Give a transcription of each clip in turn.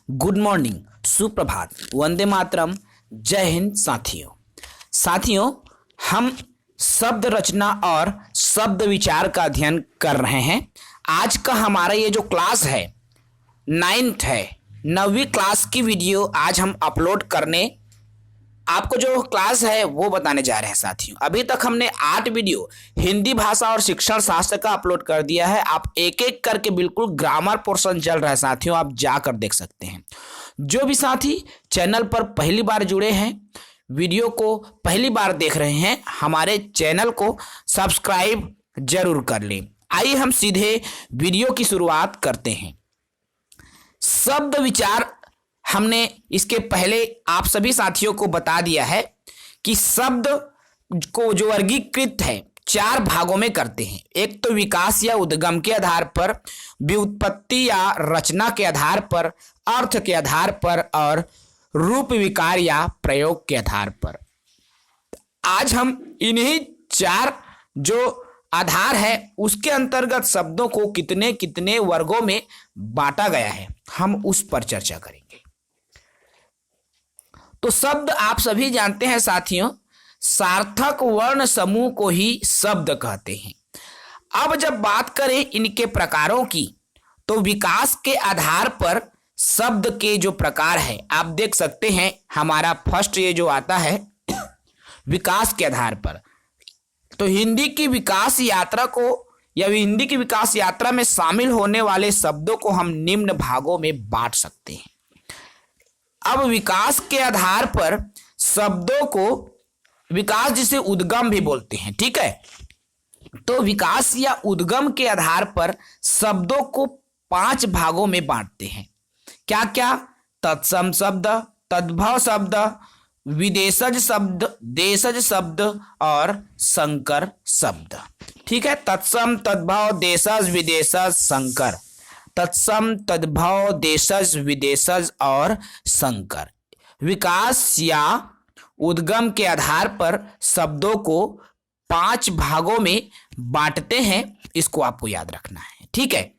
Good morning, सुप्रभात, वंदे मातरम, जय हिंद। साथियों, हम शब्द रचना और शब्द विचार का अध्ययन कर रहे हैं। आज का हमारा ये जो क्लास है 9th है, 9वीं क्लास की वीडियो आज हम अपलोड करने आपको जो क्लास है वो बताने जा रहे हैं। साथियों, अभी तक हमने 8 वीडियो हिंदी भाषा और शिक्षण शास्त्र का अपलोड कर दिया है। आप एक एक करके बिल्कुल ग्रामर पोर्शन चल रहा है साथियों, आप जाकर देख सकते हैं। जो भी साथी चैनल पर पहली बार जुड़े हैं, वीडियो को पहली बार देख रहे हैं, हमारे चैनल को सब्सक्राइब जरूर कर लें। आइए हम सीधे वीडियो की शुरुआत करते हैं। शब्द विचार हमने इसके पहले आप सभी साथियों को बता दिया है कि शब्द को जो वर्गीकृत है 4 भागों में करते हैं। एक तो विकास या उद्गम के आधार पर, व्युत्पत्ति या रचना के आधार पर, अर्थ के आधार पर और रूप विकार या प्रयोग के आधार पर। आज हम इन्हीं 4 जो आधार है उसके अंतर्गत शब्दों को कितने कितने वर्गों में बांटा गया है, हम उस पर चर्चा करेंगे। तो शब्द आप सभी जानते हैं साथियों, सार्थक वर्ण समूह को ही शब्द कहते हैं। अब जब बात करें इनके प्रकारों की, तो विकास के आधार पर शब्द के जो प्रकार है आप देख सकते हैं। हमारा फर्स्ट ये जो आता है विकास के आधार पर, तो हिंदी की विकास यात्रा को या हिंदी की विकास यात्रा में शामिल होने वाले शब्दों को हम निम्न भागों में बांट सकते हैं। अब विकास के आधार पर शब्दों को विकास जिसे उद्गम भी बोलते हैं, ठीक है। तो विकास या उद्गम के आधार पर शब्दों को 5 भागों में बांटते हैं। क्या क्या? तत्सम शब्द, तद्भव शब्द, विदेशज शब्द, देशज शब्द और संकर शब्द, ठीक है। तत्सम, तद्भव, देशज, विदेशज, संकर। तत्सम, तद्भव, देशज, विदेशज और संकर। विकास या उद्गम के आधार पर शब्दों को 5 भागों में बांटते हैं, इसको आपको याद रखना है, ठीक है।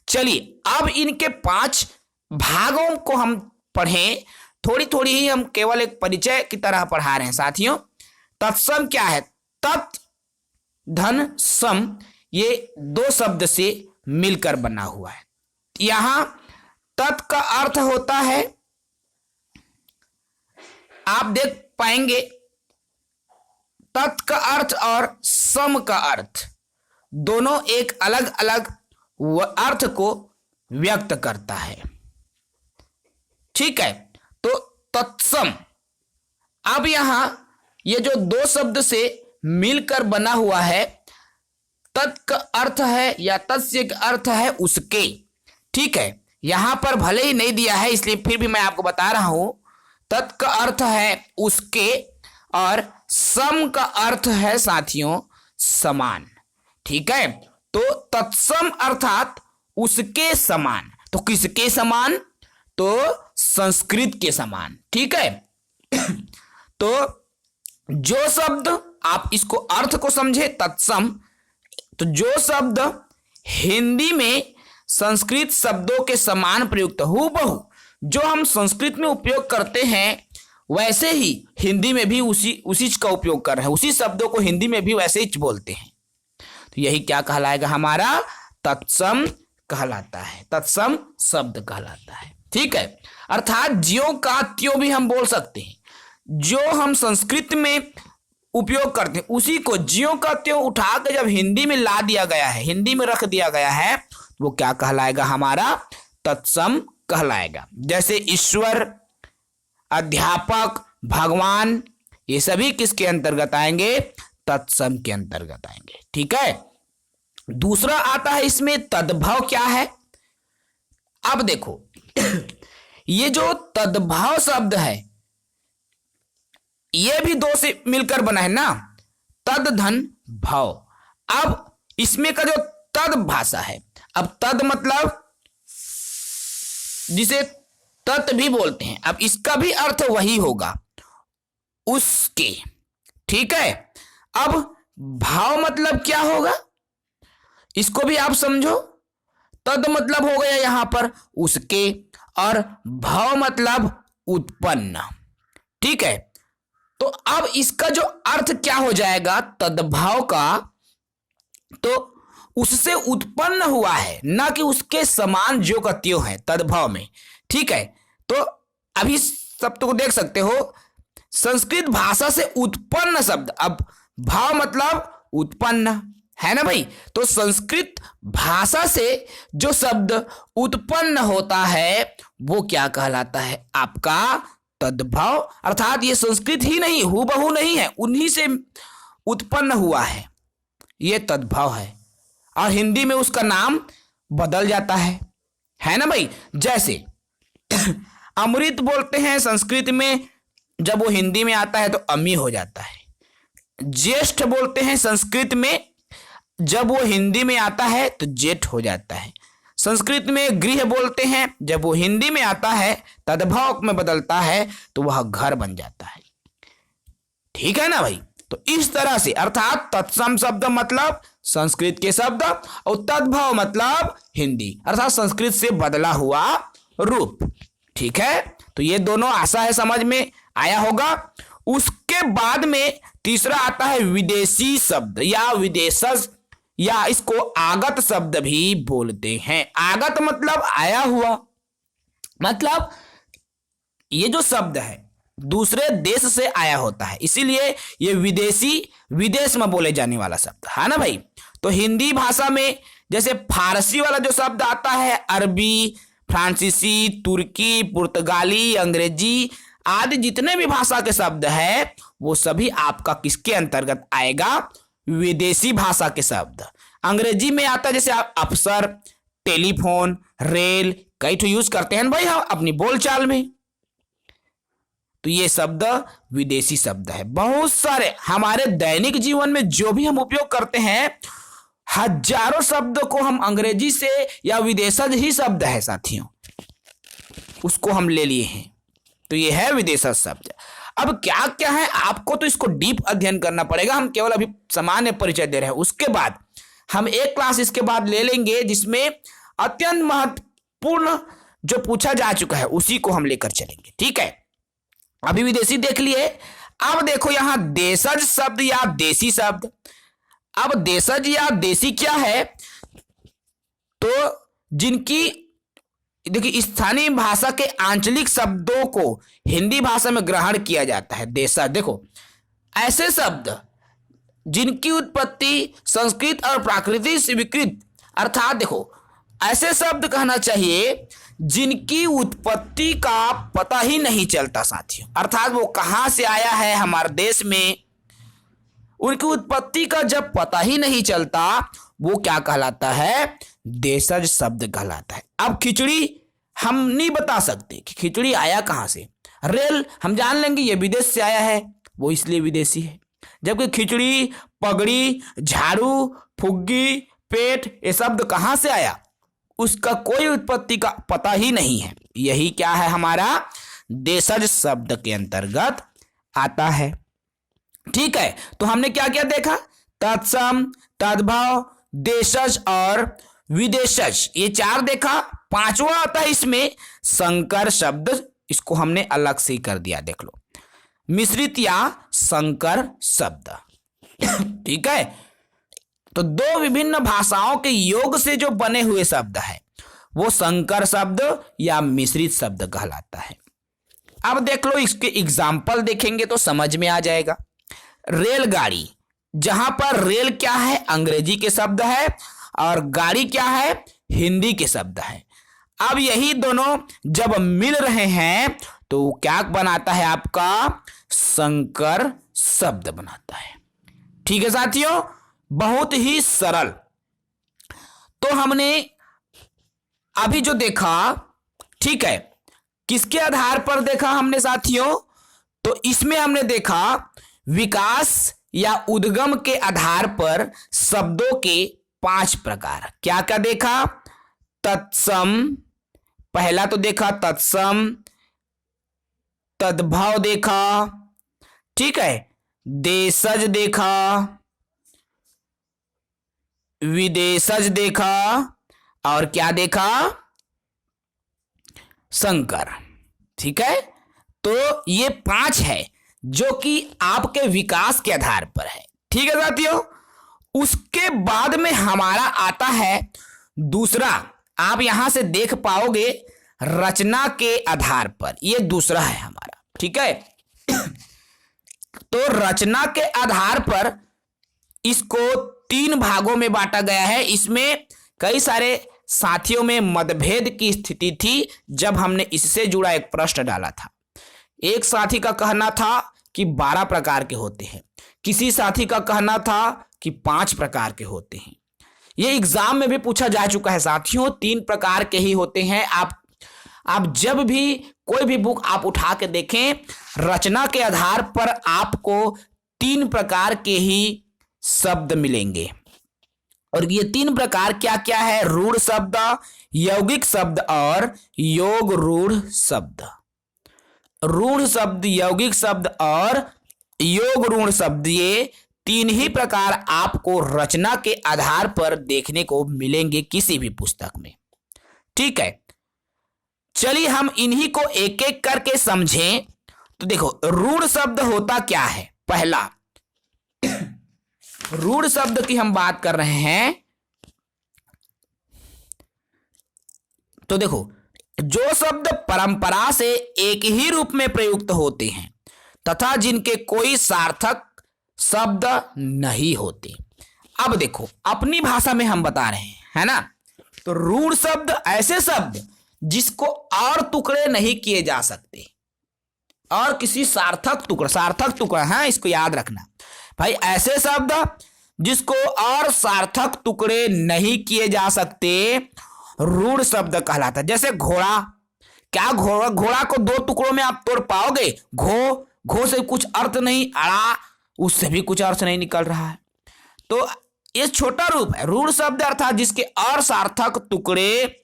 चलिए अब इनके 5 भागों को हम पढ़ें। थोड़ी थोड़ी ही हम केवल एक परिचय की तरह पढ़ा रहे हैं साथियों। तत्सम क्या है? तत् धन सम, ये 2 शब्द से मिलकर बना हुआ है। यहां तत् का अर्थ होता है, आप देख पाएंगे तत् का अर्थ और सम का अर्थ दोनों एक अलग अलग अर्थ को व्यक्त करता है, ठीक है। तो तत्सम, अब यहां ये जो 2 शब्द से मिलकर बना हुआ है, तत् का अर्थ है या तस्य का अर्थ है उसके, ठीक है। यहां पर भले ही नहीं दिया है इसलिए फिर भी मैं आपको बता रहा हूं। तत् का अर्थ है उसके और सम का अर्थ है साथियों समान, ठीक है। तो तत्सम अर्थात उसके समान। तो किसके समान? तो संस्कृत के समान, ठीक है। तो जो शब्द, आप इसको अर्थ को समझे तत्सम, तो जो शब्द हिंदी में संस्कृत शब्दों के समान प्रयुक्त, हूबहू जो हम संस्कृत में उपयोग करते हैं वैसे ही हिंदी में भी उसी का उपयोग कर रहे हैं, उसी शब्दों को हिंदी में भी वैसे ही बोलते हैं। तो यही क्या कहलाएगा? हमारा तत्सम कहलाता है, तत्सम शब्द कहलाता है, ठीक है। अर्थात ज्यों का त्यों भी हम बोल सकते हैं। जो हम संस्कृत में उपयोग करते हैं उसी को ज्यों का त्यों उठा के जब हिंदी में ला दिया गया है, हिंदी में रख दिया गया है, वो क्या कहलाएगा? हमारा तत्सम कहलाएगा। जैसे ईश्वर, अध्यापक, भगवान, ये सभी किसके अंतर्गत आएंगे? तत्सम के अंतर्गत आएंगे, ठीक है। दूसरा आता है इसमें तद्भव। क्या है? अब देखो ये जो तद्भव शब्द है ये भी 2 से मिलकर बना है ना, तद धन भव। अब इसमें का जो तद भाषा है, अब तद मतलब जिसे तत् भी बोलते हैं, अब इसका भी अर्थ वही होगा, उसके, ठीक है। अब भाव मतलब क्या होगा इसको भी आप समझो। तद मतलब हो गया यहां पर उसके, और भाव मतलब उत्पन्न। ठीक है, तो अब इसका जो अर्थ क्या हो जाएगा तद्भाव का, तो उससे उत्पन्न हुआ है, ना कि उसके समान जो का त्यों है तद्भाव में। ठीक है, तो अभी शब्द को देख सकते हो, संस्कृत भाषा से उत्पन्न शब्द, अब भाव मतलब उत्पन्न है ना भाई, तो संस्कृत भाषा से जो शब्द उत्पन्न होता है वो क्या कहलाता है आपका तद्भाव। अर्थात ये संस्कृत ही नहीं, हूबहू नहीं है, उन्हीं से उत्पन्न हुआ है, ये तद्भाव है। और हिंदी में उसका नाम बदल जाता है ना भाई। जैसे अमृत बोलते हैं संस्कृत में, जब वो हिंदी में आता है तो अमी हो जाता है। ज्येष्ठ बोलते हैं संस्कृत में, जब वो हिंदी में आता है तो जेठ हो जाता है। संस्कृत में गृह बोलते हैं, जब वो हिंदी में आता है तद्भाव में बदलता है तो वह घर बन जाता है। ठीक है ना भाई, तो इस तरह से अर्थात तत्सम शब्द मतलब संस्कृत के शब्द और तद्भाव मतलब हिंदी, अर्थात संस्कृत से बदला हुआ रूप। ठीक है, तो ये दोनों आशा है समझ में आया होगा। उसके बाद में तीसरा आता है विदेशी शब्द या विदेशज, या इसको आगत शब्द भी बोलते हैं। आगत मतलब आया हुआ, मतलब ये जो शब्द है दूसरे देश से आया होता है, इसीलिए ये विदेशी, विदेश में बोले जाने वाला शब्द है ना भाई। तो हिंदी भाषा में जैसे फारसी वाला जो शब्द आता है, अरबी, फ्रांसीसी, तुर्की, पुर्तगाली, अंग्रेजी आदि जितने भी भाषा के शब्द है वो सभी आपका किसके अंतर्गत आएगा, विदेशी भाषा के शब्द। अंग्रेजी में आता है जैसे आप अफसर, टेलीफोन, रेल, कई तो यूज करते हैं भाई हम अपनी बोलचाल में, तो ये शब्द विदेशी शब्द है। बहुत सारे हमारे दैनिक जीवन में जो भी हम उपयोग करते हैं, हजारों शब्द को हम अंग्रेजी से या विदेशज ही शब्द है साथियों, उसको हम ले लिए हैं, तो ये है विदेशज शब्द। अब क्या क्या है आपको तो इसको डीप अध्ययन करना पड़ेगा, हम केवल अभी सामान्य परिचय दे रहे हैं। उसके बाद हम एक क्लास इसके बाद ले लेंगे जिसमें अत्यंत महत्वपूर्ण जो पूछा जा चुका है उसी को हम लेकर चलेंगे। ठीक है, अभी विदेशी देख लिए, अब देखो यहां देशज शब्द या देशी शब्द। अब देशज या देशी क्या है, तो जिनकी देखिए स्थानीय भाषा के आंचलिक शब्दों को हिंदी भाषा में ग्रहण किया जाता है। देशज देखो ऐसे शब्द जिनकी उत्पत्ति संस्कृत और प्राकृतिक स्वीकृत, अर्थात देखो ऐसे शब्द कहना चाहिए जिनकी उत्पत्ति का पता ही नहीं चलता साथियों, अर्थात वो कहां से आया है हमारे देश में, उनकी उत्पत्ति का जब पता ही नहीं चलता वो क्या कहलाता है, देशज शब्द कहलाता है। अब खिचड़ी हम नहीं बता सकते कि खिचड़ी आया कहां से, रेल हम जान लेंगे ये विदेश से आया है, वो इसलिए विदेशी है, जबकि खिचड़ी, पगड़ी, झाड़ू, फुग्गी, पेट ये शब्द कहां से आया उसका कोई उत्पत्ति का पता ही नहीं है। यही क्या है हमारा देशज शब्द के अंतर्गत आता है। ठीक है, तो हमने क्या क्या देखा, तत्सम, तद्भव, देशज और विदेशज, ये चार देखा। पांचवा आता है इसमें संकर शब्द, इसको हमने अलग से ही कर दिया, देख लो, मिश्रित या संकर शब्द। ठीक है, तो दो विभिन्न भाषाओं के योग से जो बने हुए शब्द है वो संकर शब्द या मिश्रित शब्द कहलाता है। अब देख लो इसके एग्जाम्पल देखेंगे तो समझ में आ जाएगा। रेलगाड़ी, जहां पर रेल क्या है अंग्रेजी के शब्द है और गाड़ी क्या है हिंदी के शब्द है। अब यही दोनों जब मिल रहे हैं तो क्या बनाता है आपका संकर शब्द बनाता है। ठीक है साथियों, बहुत ही सरल। तो हमने अभी जो देखा, ठीक है, किसके आधार पर देखा हमने साथियों, तो इसमें हमने देखा विकास या उद्गम के आधार पर शब्दों के 5 प्रकार। क्या क्या देखा, तत्सम, पहला तो देखा तत्सम, तद्भव देखा, ठीक है, देशज देखा, विदेशज देखा और क्या देखा? संकर। ठीक है, तो ये 5 है जो कि आपके विकास के आधार पर है। ठीक है साथियों, उसके बाद में हमारा आता है दूसरा, आप यहां से देख पाओगे, रचना के आधार पर। ये दूसरा है हमारा। ठीक है, तो रचना के आधार पर इसको 3 भागों में बांटा गया है। इसमें कई सारे साथियों में मतभेद की स्थिति थी जब हमने इससे जुड़ा एक प्रश्न डाला था। एक साथी का कहना था कि 12 प्रकार के होते हैं, किसी साथी का कहना था कि 5 प्रकार के होते हैं। ये एग्जाम में भी पूछा जा चुका है साथियों, 3 प्रकार के ही होते हैं। आप जब भी कोई भी बुक आप उठा के देखें, रचना के आधार पर आपको 3 प्रकार के ही शब्द मिलेंगे। और ये 3 प्रकार क्या क्या है? रूढ़ शब्द, यौगिक शब्द और योग रूढ़ शब्द। रूढ़ शब्द, यौगिक शब्द और योग रूढ़ शब्द, ये 3 ही प्रकार आपको रचना के आधार पर देखने को मिलेंगे किसी भी पुस्तक में। ठीक है, चलिए हम इन्हीं को एक एक करके समझें। तो देखो, रूढ़ शब्द होता क्या है? पहला, रूढ़ शब्द की हम बात कर रहे हैं। तो देखो, जो शब्द परंपरा से एक ही रूप में प्रयुक्त होते हैं तथा जिनके कोई सार्थक शब्द नहीं होते। अब देखो, अपनी भाषा में हम बता रहे हैं, है ना? तो रूढ़ शब्द ऐसे शब्द जिसको और टुकड़े नहीं किए जा सकते, और किसी सार्थक टुकड़ा है, इसको याद रखना भाई। ऐसे शब्द जिसको और सार्थक टुकड़े नहीं किए जा सकते रूढ़ शब्द कहलाता है। जैसे घोड़ा, क्या घोड़ा को 2 टुकड़ों में आप तोड़ पाओगे? घो से कुछ अर्थ नहीं, अड़ा उससे भी कुछ अर्थ नहीं निकल रहा है। तो ये छोटा रूप है रूढ़ शब्द, अर्थात जिसके और सार्थक टुकड़े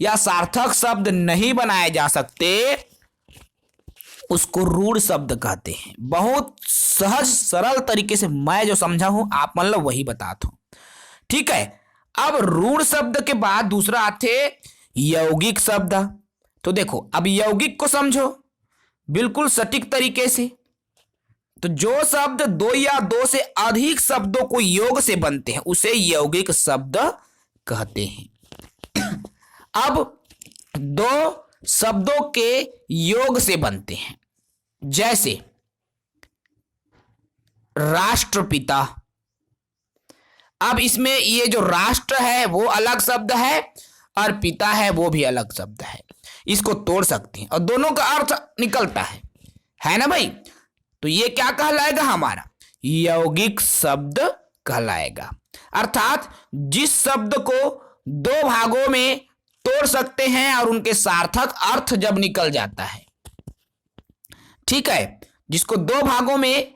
या सार्थक शब्द नहीं बनाए जा सकते, उसको रूढ़ शब्द कहते हैं। बहुत सहज सरल तरीके से मैं जो समझा हूं, आप मतलब वही बताता हूं। ठीक है, अब रूढ़ शब्द के बाद दूसरा आते यौगिक शब्द। तो देखो, अब यौगिक को समझो बिल्कुल सटीक तरीके से। तो जो शब्द 2 या 2 से अधिक शब्दों को योग से बनते हैं उसे यौगिक शब्द कहते हैं। अब 2 शब्दों के योग से बनते हैं, जैसे राष्ट्रपिता। अब इसमें ये जो राष्ट्र है वो अलग शब्द है और पिता है वो भी अलग शब्द है। इसको तोड़ सकते हैं और दोनों का अर्थ निकलता है ना भाई? तो ये क्या कहलाएगा? हमारा यौगिक शब्द कहलाएगा। अर्थात जिस शब्द को 2 भागों में तोड़ सकते हैं और उनके सार्थक अर्थ जब निकल जाता है। ठीक है, जिसको 2 भागों में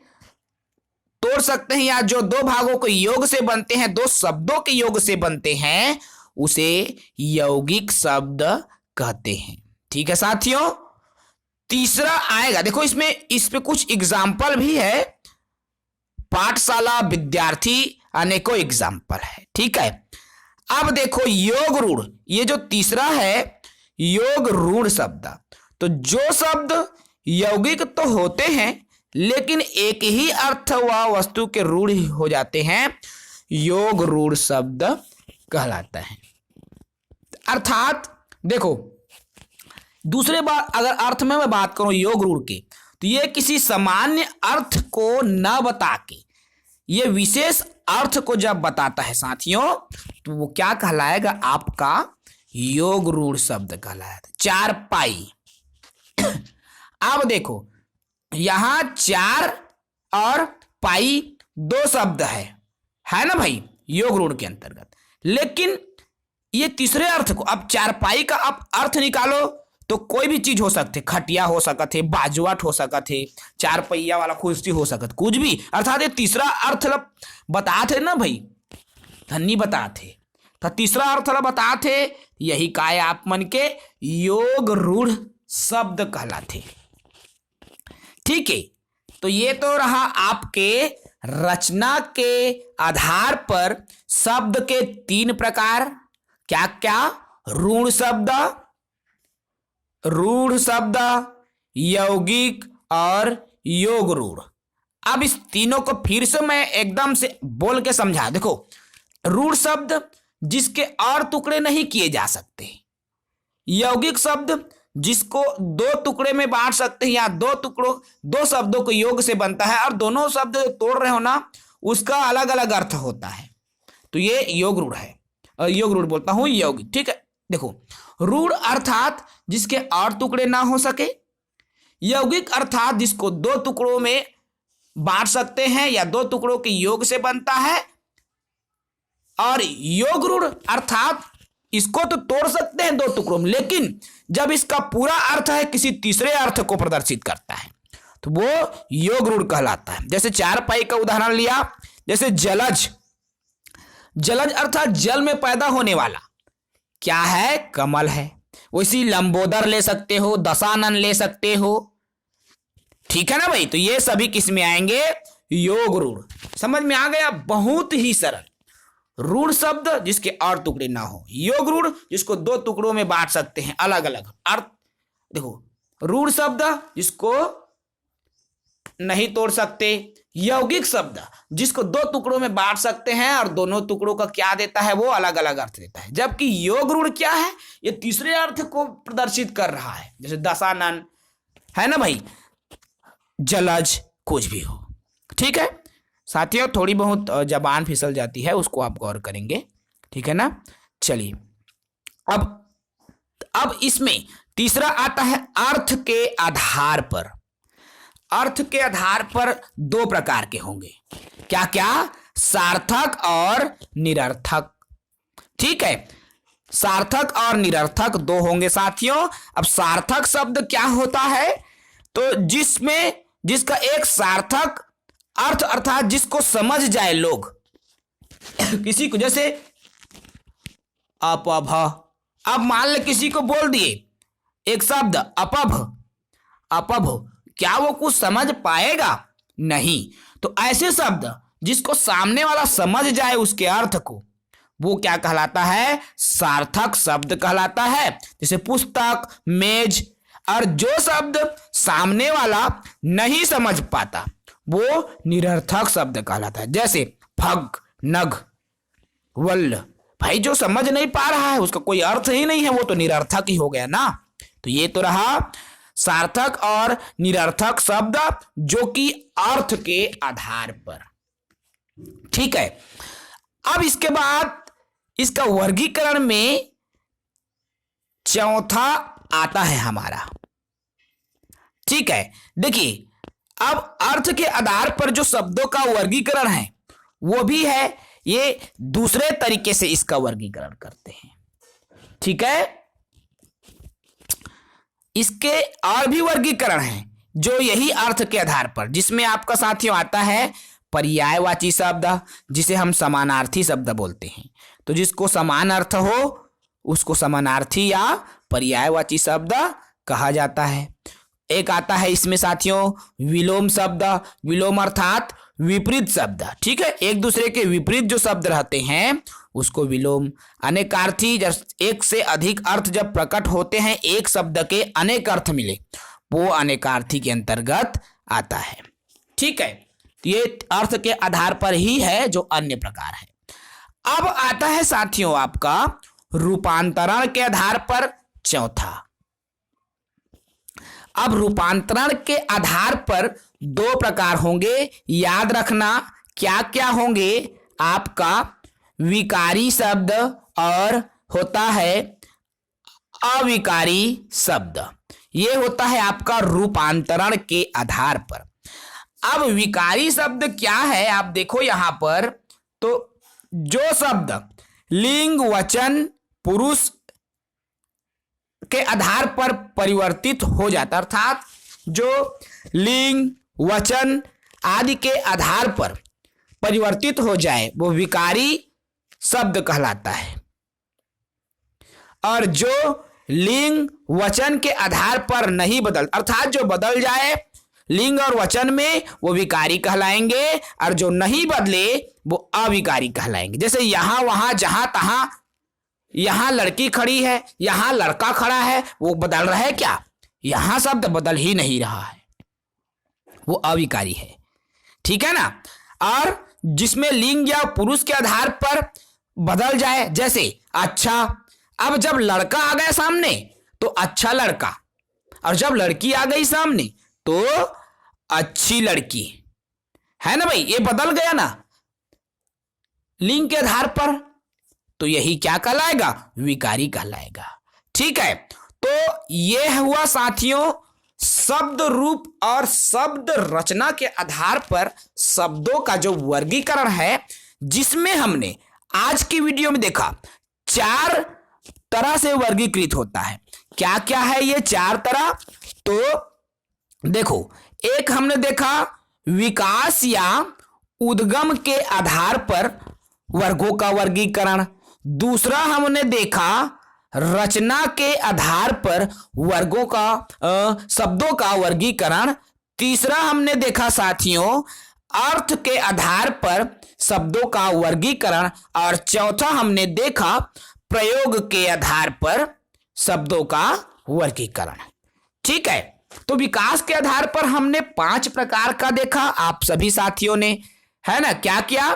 तोड़ सकते हैं या जो 2 भागों के योग से बनते हैं, 2 शब्दों के योग से बनते हैं, उसे यौगिक शब्द कहते हैं। ठीक है साथियों, तीसरा आएगा। देखो, इस पे कुछ एग्जाम्पल भी है, पाठशाला, विद्यार्थी, अनेकों एग्जाम्पल है। ठीक है, अब देखो योग रूढ़, ये जो तीसरा है योग रूढ़ शब्द। तो जो शब्द यौगिक तो होते हैं लेकिन एक ही अर्थ व वस्तु के रूढ़ हो जाते हैं, योग रूढ़ शब्द कहलाता है। अर्थात देखो, दूसरे बार अगर अर्थ में मैं बात करूं योग रूढ़ के, तो ये किसी सामान्य अर्थ को न बता के ये विशेष अर्थ को जब बताता है साथियों, तो वो क्या कहलाएगा? आपका योग रूढ़ शब्द कहलाएगा। 4 पाई। अब देखो, यहां 4 और पाई 2 शब्द है ना भाई, योग रूढ़ के अंतर्गत। लेकिन ये तीसरे अर्थ को, अब 4 पाई का आप अर्थ निकालो तो कोई भी चीज हो सकते, खटिया हो सकत है, बाजुआट हो सकत है, 4 पहिया वाला कुर्सी हो सकत, कुछ भी। अर्थात ये तीसरा अर्थ बताते ना भाई, धन्नी बताते, तो तीसरा अर्थ बताते, यही काय आप मन के योग रूढ़ शब्द कहलाते। ठीक है, तो ये तो रहा आपके रचना के आधार पर शब्द के 3 प्रकार। क्या क्या? रूढ़ शब्द, यौगिक और योग रूढ़। अब इस तीनों को फिर से मैं एकदम से बोल के समझा। देखो, रूढ़ शब्द जिसके और टुकड़े नहीं किए जा सकते, यौगिक शब्द जिसको दो टुकड़े में बांट सकते हैं या दो शब्दों के योग से बनता है और दोनों शब्द तोड़ रहे हो ना, उसका अलग अलग अर्थ होता है, तो ये योग रूढ़ है। और योग रूढ़ बोलता हूं यौगिक। ठीक है, देखो, रूढ़ अर्थात जिसके और टुकड़े ना हो सके, यौगिक अर्थात जिसको दो टुकड़ों में बांट सकते हैं या दो टुकड़ों के योग से बनता है, और योग रूढ़ अर्थात इसको तो तोड़ सकते हैं दो टुकड़ों में, लेकिन जब इसका पूरा अर्थ है किसी तीसरे अर्थ को प्रदर्शित करता है तो वो योग रूढ़ कहलाता है। जैसे चारपाई का उदाहरण लिया, जैसे जलज। जलज अर्थात जल में पैदा होने वाला क्या है? कमल है। वैसी लंबोदर ले सकते हो, दशानन ले सकते हो। ठीक है ना भाई? तो ये सभी किस में आएंगे? योग रूढ़। समझ में आ गया? बहुत ही सरल। रूढ़ शब्द जिसके और टुकड़े ना हो, योग रूढ़ जिसको दो टुकड़ों में बांट सकते हैं अलग अलग अर्थ। देखो, रूढ़ शब्द जिसको नहीं तोड़ सकते, यौगिक शब्द जिसको दो टुकड़ों में बांट सकते हैं और दोनों टुकड़ों का क्या देता है? वो अलग अलग अर्थ देता है। जबकि योग रूढ़ क्या है? ये तीसरे अर्थ को प्रदर्शित कर रहा है, जैसे दशानन है ना भाई, जलज, कुछ भी हो। ठीक है साथियों, थोड़ी बहुत जबान फिसल जाती है, उसको आप गौर करेंगे। ठीक है ना? चलिए, अब इसमें तीसरा आता है अर्थ के आधार पर। अर्थ के आधार पर दो प्रकार के होंगे। क्या क्या? सार्थक और निरर्थक। ठीक है, सार्थक और निरर्थक दो होंगे साथियों। अब सार्थक शब्द क्या होता है? तो जिसका एक सार्थक अर्थ अर्थात जिसको समझ जाए लोग, किसी को, जैसे अपभ। अब मान ले किसी को बोल दिए एक शब्द अपभ, क्या वो कुछ समझ पाएगा? नहीं। तो ऐसे शब्द जिसको सामने वाला समझ जाए उसके अर्थ को, वो क्या कहलाता है? सार्थक शब्द कहलाता है। जैसे पुस्तक, मेज। और जो शब्द सामने वाला नहीं समझ पाता वो निरर्थक शब्द कहलाता है। जैसे फग, नग, वल्ल। भाई जो समझ नहीं पा रहा है, उसका कोई अर्थ ही नहीं है, वो तो निरर्थक ही हो गया ना। तो ये तो रहा सार्थक और निरर्थक शब्द जो कि अर्थ के आधार पर। ठीक है, अब इसके बाद इसका वर्गीकरण में चौथा आता है हमारा। ठीक है, देखिए, अब अर्थ के आधार पर जो शब्दों का वर्गीकरण है वो भी है, ये दूसरे तरीके से इसका वर्गीकरण करते हैं। ठीक है, इसके और भी वर्गीकरण हैं जो यही अर्थ के आधार पर, जिसमें आपका साथियों आता है पर्यायवाची शब्द, जिसे हम समानार्थी शब्द बोलते हैं। तो जिसको समान अर्थ हो उसको समानार्थी या पर्यायवाची शब्द कहा जाता है। एक आता है इसमें साथियों विलोम शब्द। विलोम अर्थात विपरीत शब्द। ठीक है, एक दूसरे के विपरीत जो शब्द रहते हैं उसको विलोम। अनेकार्थी, जब एक से अधिक अर्थ जब प्रकट होते हैं, एक शब्द के अनेक अर्थ मिले, वो अनेकार्थी के अंतर्गत आता है। ठीक है, ये अर्थ के आधार पर ही है जो अन्य प्रकार है। अब आता है साथियों आपका रूपांतरण के आधार पर चौथा। अब रूपांतरण के आधार पर दो प्रकार होंगे, याद रखना क्या क्या होंगे आपका? विकारी शब्द और होता है अविकारी शब्द। ये होता है आपका रूपांतरण के आधार पर। अब विकारी शब्द क्या है आप देखो यहां पर, तो जो शब्द लिंग, वचन, पुरुष के आधार पर परिवर्तित हो जाता, अर्थात जो लिंग, वचन आदि के आधार पर परिवर्तित हो जाए वो विकारी शब्द कहलाता है। और जो लिंग, वचन के आधार पर नहीं बदल, अर्थात जो बदल जाए लिंग और वचन में, वो विकारी कहलाएंगे, और जो नहीं बदले वो अविकारी कहलाएंगे। जैसे यहां, वहां, जहां, तहां, यहां लड़की खड़ी है, यहां लड़का खड़ा है, वो बदल रहा है क्या? यहां शब्द बदल ही नहीं रहा है, वो अविकारी है। ठीक है ना? और जिसमें लिंग या पुरुष के आधार पर बदल जाए, जैसे अच्छा, अब जब लड़का आ गया सामने तो अच्छा लड़का, और जब लड़की आ गई सामने तो अच्छी लड़की, है ना भाई? ये बदल गया ना लिंग के आधार पर, तो यही क्या कहलाएगा? विकारी कहलाएगा। ठीक है, तो यह हुआ साथियों शब्द रूप और शब्द रचना के आधार पर शब्दों का जो वर्गीकरण है, जिसमें हमने आज की वीडियो में देखा 4 तरह से वर्गीकृत होता है। क्या क्या है ये 4 तरह? तो देखो, एक हमने देखा विकास या उद्गम के आधार पर वर्गों का वर्गीकरण, दूसरा हमने देखा रचना के आधार पर वर्गों का शब्दों का वर्गीकरण, तीसरा हमने देखा साथियों अर्थ के आधार पर शब्दों का वर्गीकरण, और चौथा हमने देखा प्रयोग के आधार पर शब्दों का वर्गीकरण। ठीक है, तो विकास के आधार पर हमने 5 प्रकार का देखा, आप सभी साथियों ने, है ना? क्या क्या?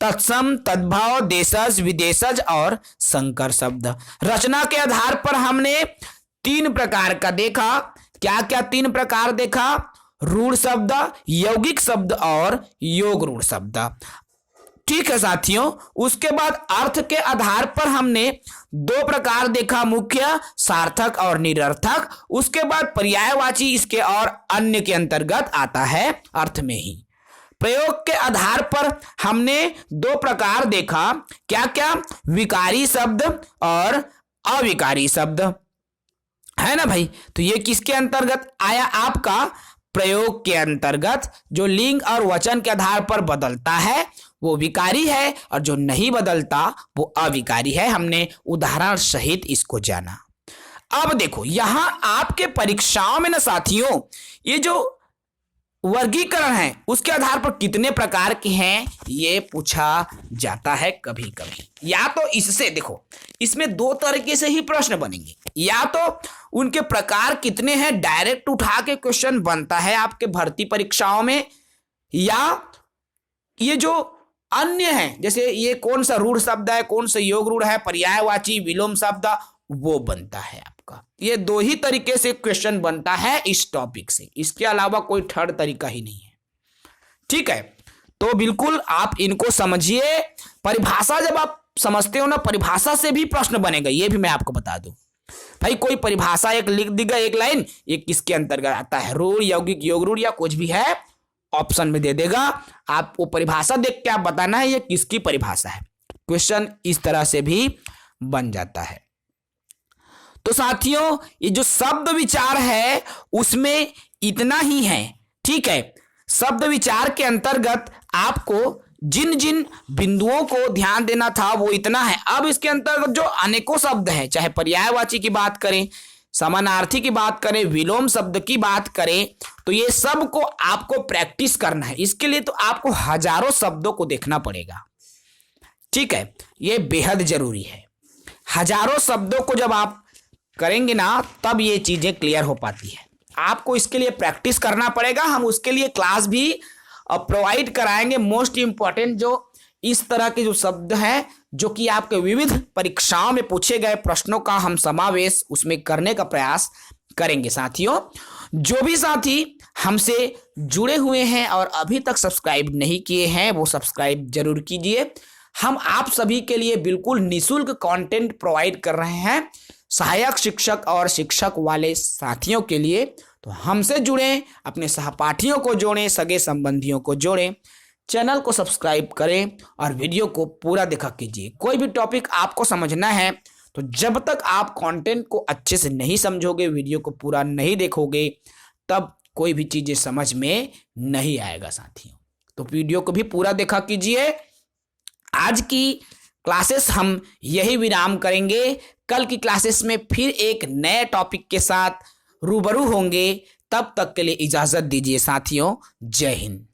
तत्सम, तद्भव, देशज, विदेशज और संकर शब्द। रचना के आधार पर हमने 3 प्रकार का देखा। क्या क्या 3 प्रकार देखा? रूढ़ शब्द, यौगिक शब्द और योग रूढ़ शब्द। ठीक है साथियों, उसके बाद अर्थ के आधार पर हमने 2 प्रकार देखा, मुख्य, सार्थक और निरर्थक। उसके बाद पर्यायवाची इसके और अन्य के अंतर्गत आता है अर्थ में ही। प्रयोग के आधार पर हमने 2 प्रकार देखा। क्या क्या? विकारी शब्द और अविकारी शब्द, है ना भाई? तो ये किसके अंतर्गत आया? आपका प्रयोग के अंतर्गत। जो लिंग और वचन के आधार पर बदलता है वो विकारी है, और जो नहीं बदलता वो अविकारी है। हमने उदाहरण सहित इसको जाना। अब देखो, यहां आपके परीक्षाओं में ना साथियों, ये जो वर्गीकरण है उसके आधार पर कितने प्रकार के हैं ये पूछा जाता है कभी कभी। या तो इससे देखो, इसमें 2 तरीके से ही प्रश्न बनेंगे। या तो उनके प्रकार कितने हैं डायरेक्ट उठा के क्वेश्चन बनता है आपके भर्ती परीक्षाओं में, या ये जो अन्य हैं, जैसे ये कौन सा रूढ़ शब्द है, कौन सा योग रूढ़ है, पर्यायवाची, विलोम शब्द, वो बनता है आपका। ये 2 ही तरीके से क्वेश्चन बनता है इस टॉपिक से, इसके अलावा कोई थर्ड तरीका ही नहीं है। ठीक है, तो बिल्कुल आप इनको समझिए। परिभाषा जब आप समझते हो ना, परिभाषा से भी प्रश्न बनेगा, ये भी मैं आपको बता दूं भाई। कोई परिभाषा एक लिख देगा, एक लाइन, ये किसके अंतर्गत आता है, रूढ़, यौगिक, योग रूढ़, या कुछ भी है, ऑप्शन में दे देगा। आप वो परिभाषा देख के आप बताना है ये किसकी परिभाषा है। क्वेश्चन इस तरह से भी बन जाता है। तो साथियों, ये जो शब्द विचार है उसमें इतना ही है। ठीक है, शब्द विचार के अंतर्गत आपको जिन जिन बिंदुओं को ध्यान देना था वो इतना है। अब इसके अंतर्गत जो अनेकों शब्द हैं, चाहे पर्यायवाची की बात करें, समानार्थी की बात करें, विलोम शब्द की बात करें, तो ये सब को आपको प्रैक्टिस करना है। इसके लिए तो आपको हजारों शब्दों को देखना पड़ेगा। ठीक है, ये बेहद जरूरी है। हजारों शब्दों को जब आप करेंगे ना, तब ये चीजें क्लियर हो पाती है। आपको इसके लिए प्रैक्टिस करना पड़ेगा। हम उसके लिए क्लास भी प्रोवाइड कराएंगे। मोस्ट इंपॉर्टेंट जो इस तरह के जो शब्द हैं, जो कि आपके विविध परीक्षाओं में पूछे गए प्रश्नों का हम समावेश उसमें करने का प्रयास करेंगे। साथियों, जो भी साथी हमसे जुड़े हुए हैं और अभी तक सब्सक्राइब नहीं किए हैं, वो सब्सक्राइब जरूर कीजिए। हम आप सभी के लिए बिल्कुल निःशुल्क कंटेंट प्रोवाइड कर रहे हैं, सहायक शिक्षक और शिक्षक वाले साथियों के लिए। तो हमसे जुड़ें, अपने सहपाठियों को जोड़ें, सगे संबंधियों को जोड़ें, चैनल को सब्सक्राइब करें और वीडियो को पूरा देखा कीजिए। कोई भी टॉपिक आपको समझना है तो जब तक आप कंटेंट को अच्छे से नहीं समझोगे, वीडियो को पूरा नहीं देखोगे, तब कोई भी चीजें समझ में नहीं आएगा साथियों। तो वीडियो को भी पूरा देखा कीजिए। आज की क्लासेस हम यही विराम करेंगे। कल की क्लासेस में फिर एक नए टॉपिक के साथ रूबरू होंगे। तब तक के लिए इजाजत दीजिए साथियों। जय हिंद।